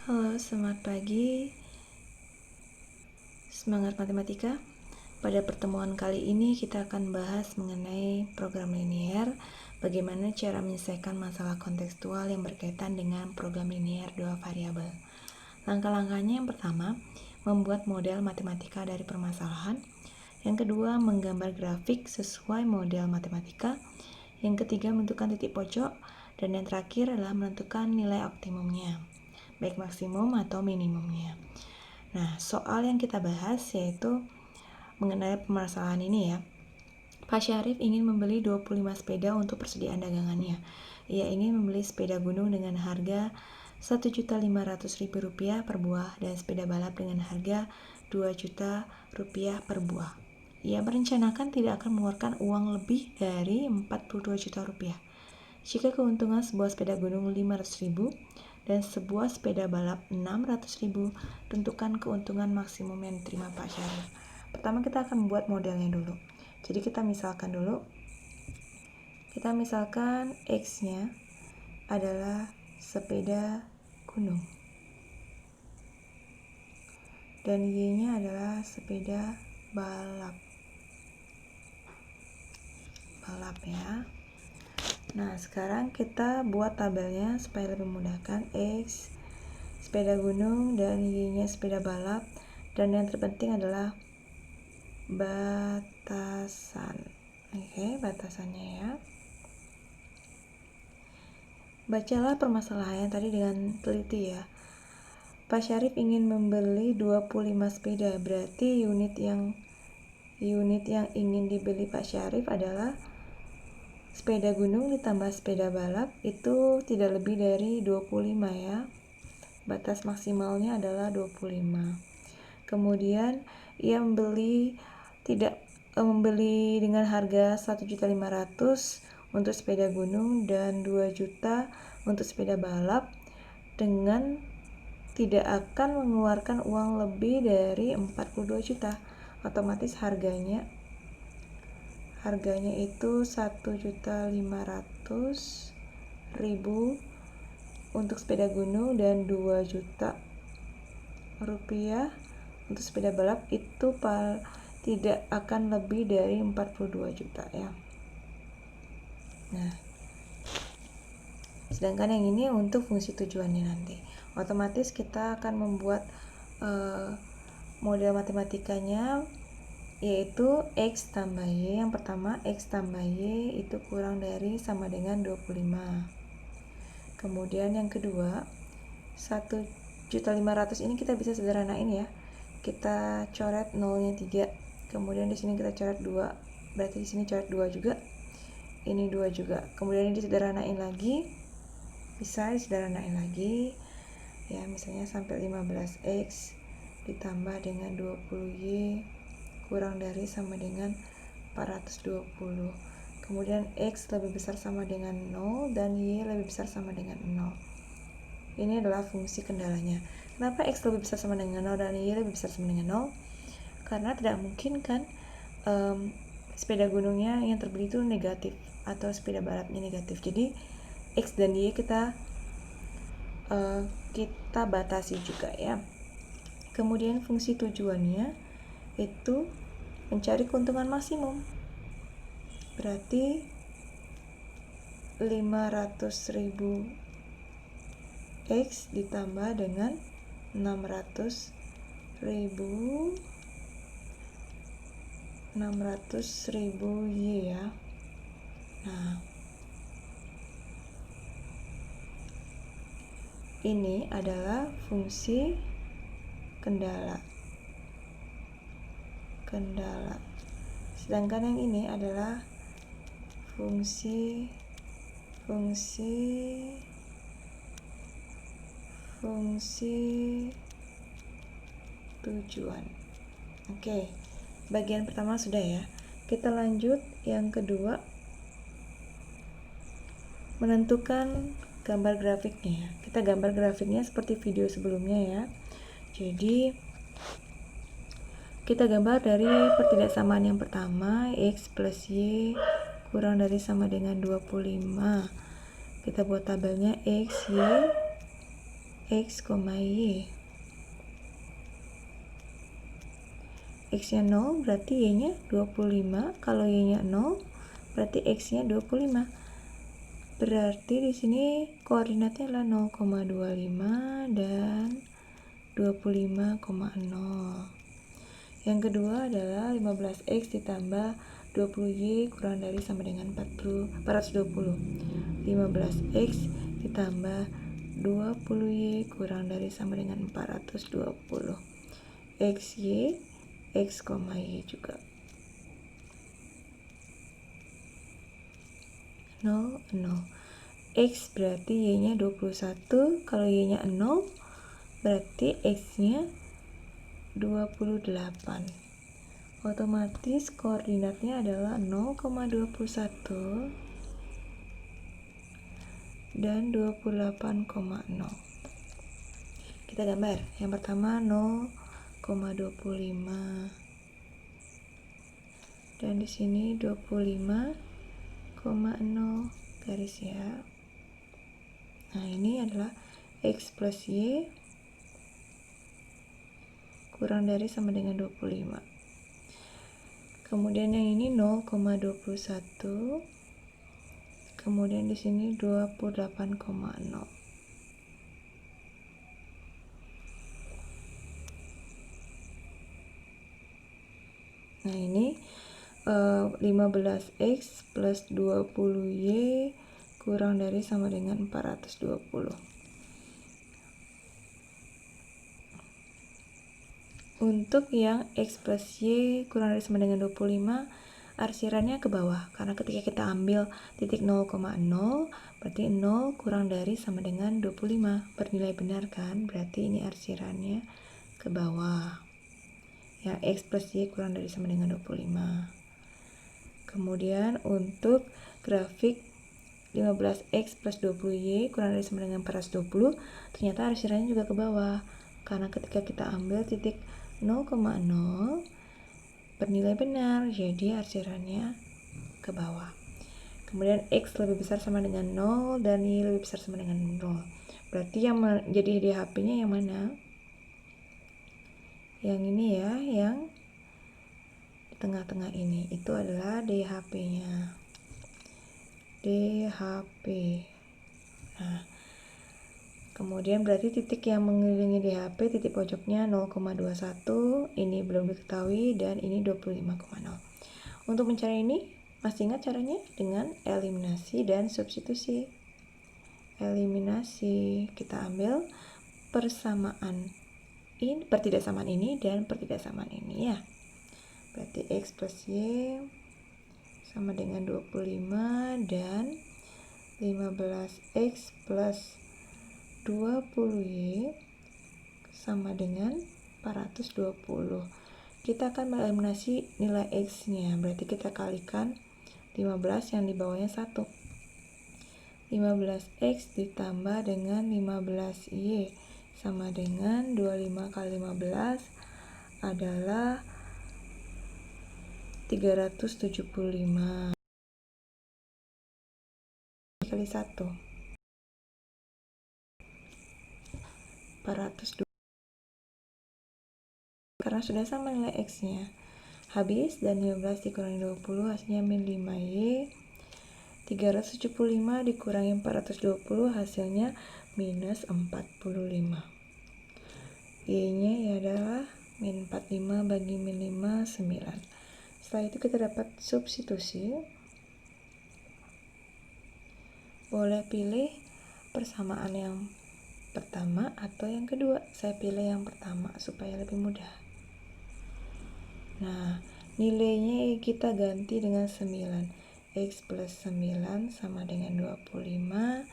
Halo, selamat pagi. Semangat matematika. Pada pertemuan kali ini kita akan bahas mengenai program linier, bagaimana cara menyelesaikan masalah kontekstual yang berkaitan dengan program linier dua variabel. Langkah-langkahnya yang pertama, membuat model matematika dari permasalahan. Yang kedua, menggambar grafik sesuai model matematika. Yang ketiga, menentukan titik pojok. Dan yang terakhir adalah menentukan nilai optimumnya, baik maksimum atau minimumnya. Nah, soal yang kita bahas yaitu mengenai permasalahan ini ya. Pak Syarif ingin membeli 25 sepeda untuk persediaan dagangannya. Ia ingin membeli sepeda gunung dengan harga Rp1.500.000 per buah dan sepeda balap dengan harga Rp2 juta per buah. Ia merencanakan tidak akan mengeluarkan uang lebih dari Rp42 juta. Jika keuntungan sebuah sepeda gunung Rp500.000 dan sebuah sepeda balap Rp600.000, tentukan keuntungan maksimum yang diterima Pak Syarif. Pertama kita akan membuat modelnya dulu. Jadi kita misalkan dulu. Kita misalkan X-nya adalah sepeda gunung. Dan Y-nya adalah sepeda balap. Balap ya. Nah, sekarang kita buat tabelnya supaya lebih memudahkan. X sepeda gunung dan Y-nya sepeda balap, dan yang terpenting adalah batasan. Oke, batasannya ya. Bacalah permasalahannya tadi dengan teliti ya. Pak Syarif ingin membeli 25 sepeda, berarti unit yang ingin dibeli Pak Syarif adalah sepeda gunung ditambah sepeda balap, itu tidak lebih dari 25 ya. Batas maksimalnya adalah 25. Kemudian ia membeli dengan harga 1.500.000 untuk sepeda gunung dan 2 juta untuk sepeda balap, dengan tidak akan mengeluarkan uang lebih dari 42 juta. Otomatis harganya itu 1.500.000 untuk sepeda gunung dan 2 juta rupiah untuk sepeda balap, itu tidak akan lebih dari 42 juta ya. Nah, sedangkan yang ini untuk fungsi tujuannya nanti. Otomatis kita akan membuat model matematikanya, yaitu X tambah Y. Yang pertama, X tambah Y itu kurang dari sama dengan 25. Kemudian yang kedua, 1.500.000 ini kita bisa sederhanain ya. Kita coret nolnya 3. Kemudian di sini kita coret 2. Berarti di sini coret 2 juga. Ini 2 juga. Kemudian ini disederhanain lagi. Bisa disederhanain lagi. Ya, misalnya sampai 15X ditambah dengan 20Y kurang dari sama dengan 420. Kemudian X lebih besar sama dengan 0 dan Y lebih besar sama dengan 0. Ini adalah fungsi kendalanya. Kenapa X lebih besar sama dengan 0 dan Y lebih besar sama dengan 0? Karena tidak mungkin kan sepeda gunungnya yang terbeli itu negatif atau sepeda balapnya negatif. Jadi X dan Y kita batasi juga ya. Kemudian fungsi tujuannya itu mencari keuntungan maksimum. Berarti 500.000 X ditambah dengan 600.000 Y ya. Nah, ini adalah fungsi kendala. Sedangkan yang ini adalah fungsi tujuan. Oke, bagian pertama sudah ya. Kita lanjut yang kedua, menentukan gambar grafiknya. Kita gambar grafiknya seperti video sebelumnya ya. Jadi kita gambar dari pertidaksamaan yang pertama, X plus Y kurang dari sama dengan 25. Kita buat tabelnya X, Y X, Y. X-nya 0 berarti Y-nya 25. Kalau Y-nya 0 berarti X-nya 25. Berarti di sini koordinatnya adalah 0,25 dan 25,0. Yang kedua adalah 15X ditambah 20Y kurang dari sama dengan 420. 15X ditambah 20Y kurang dari sama dengan 420. XY, X, Y juga 0, 0. X berarti Y-nya 21. Kalau Y-nya 0 berarti X-nya 28. Otomatis koordinatnya adalah 0,21 dan 28,0. Kita gambar. Yang pertama 0,25 dan di sini 25,0 garis ya. Nah, ini adalah X plus Y kurang dari sama dengan 25. Kemudian yang ini 0,21. Kemudian di sini 28,0. Nah, ini 15X plus 20Y kurang dari sama dengan 420. Untuk yang X plus Y kurang dari sama dengan 25, arsirannya ke bawah. Karena ketika kita ambil titik 0,0, berarti 0 kurang dari sama dengan 25. Bernilai benar kan? Berarti ini arsirannya ke bawah. Yang X plus Y kurang dari sama dengan 25. Kemudian untuk grafik 15X plus 20Y kurang dari sama dengan 420, ternyata arsirannya juga ke bawah. Karena ketika kita ambil titik 0,0 bernilai benar, jadi arsirannya ke bawah. Kemudian X lebih besar sama dengan 0 dan Y lebih besar sama dengan 0. Berarti yang jadi DHP-nya yang mana? Yang ini ya, yang di tengah-tengah ini. Itu adalah DHP-nya. DHP. Nah, kemudian berarti titik yang mengelilingi DHP, titik pojoknya 0,21, ini belum diketahui, dan ini 25,0. Untuk mencari ini, masih ingat caranya? Dengan eliminasi dan substitusi. Eliminasi, kita ambil persamaan ini, pertidaksamaan ini, dan pertidaksamaan ini ya. Berarti X plus Y sama dengan 25 dan 15X plus 20Y sama dengan 420. Kita akan mengeliminasi nilai X-nya, berarti kita kalikan 15 yang di bawahnya 1. 15X ditambah dengan 15Y sama dengan 25 kali 15 adalah 375 kali 1. 420. Karena sudah sama nilai X-nya. Habis, dan 15 dikurangi 20 hasilnya min 5Y. 375 dikurangi 420 hasilnya minus 45. Y-nya ya adalah min 45 bagi min 5, 9. Setelah itu kita dapat substitusi. Boleh pilih persamaan yang pertama atau yang kedua. Saya pilih yang pertama supaya lebih mudah. Nah, nilainya kita ganti dengan 9. X plus 9 sama dengan 25.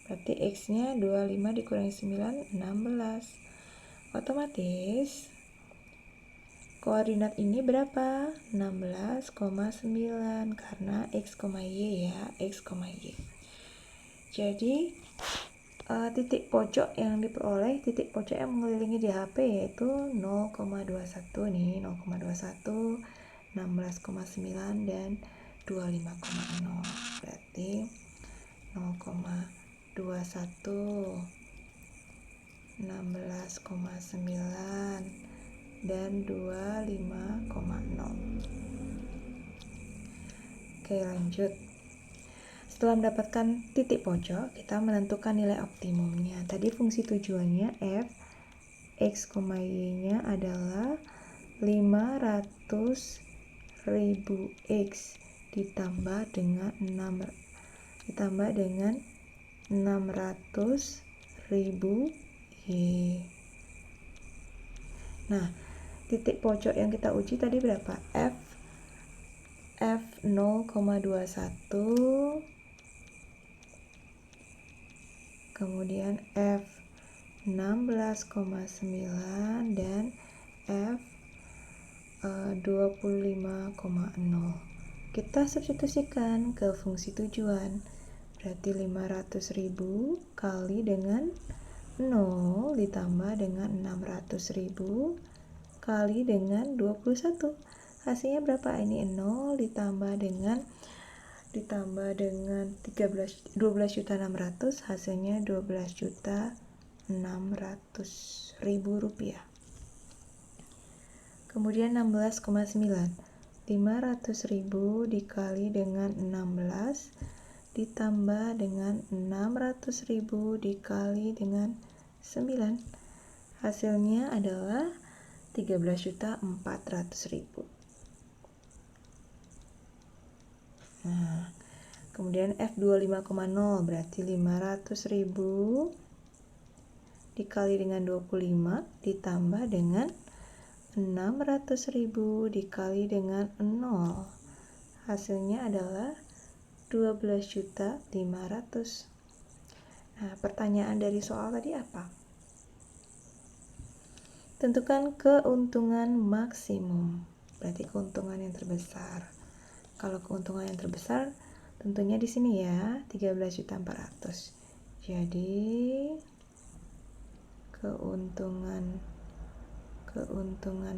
Berarti X-nya 25 dikurangi 9, 16. Otomatis koordinat ini berapa? 16,9 karena X, Y ya, X, Y. Jadi titik pojok yang diperoleh, titik pojok yang mengelilingi DHP yaitu 0,21 nih, 0,21, 16,9 dan 25,0. Berarti 0,21 16,9 dan 25,0. Oke, lanjut. Setelah mendapatkan titik pojok, kita menentukan nilai optimumnya. Tadi fungsi tujuannya f x, y-nya adalah 500.000 x ditambah dengan 600.000 y. Nah, titik pojok yang kita uji tadi berapa? F 0,21, kemudian F 16,9 dan F 25,0. Kita substitusikan ke fungsi tujuan, berarti 500.000 kali dengan 0 ditambah dengan 600.000 kali dengan 21. Hasilnya berapa? Ini 0 ditambah dengan 12.600.000, hasilnya 12.600.000 rupiah. Kemudian 16,9, 500.000 dikali dengan 16 ditambah dengan 600.000 dikali dengan 9, hasilnya adalah 13.400.000. Nah, kemudian F25,0 berarti 500.000 dikali dengan 25 ditambah dengan 600.000 dikali dengan 0, hasilnya adalah 12.500.000. Nah, pertanyaan dari soal tadi apa? Tentukan keuntungan maksimum, berarti keuntungan yang terbesar. Kalau keuntungan yang terbesar tentunya di sini ya, 13.400.000. Jadi keuntungan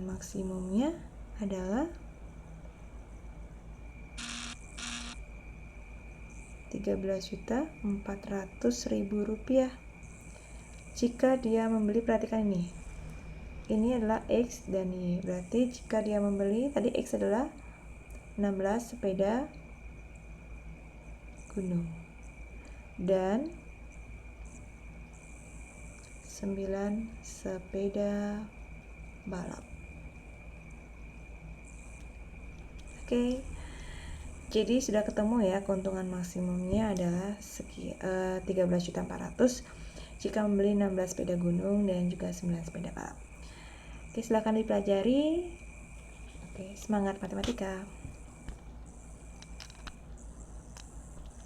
maksimumnya adalah 13.400.000 rupiah. Jika dia membeli, perhatikan ini adalah X dan Y, berarti jika dia membeli, tadi X adalah 16 sepeda gunung dan 9 sepeda balap. Oke, jadi sudah ketemu ya, keuntungan maksimumnya adalah 13.400.000 jika membeli 16 sepeda gunung dan juga 9 sepeda balap. Oke, silakan dipelajari. Oke, semangat matematika.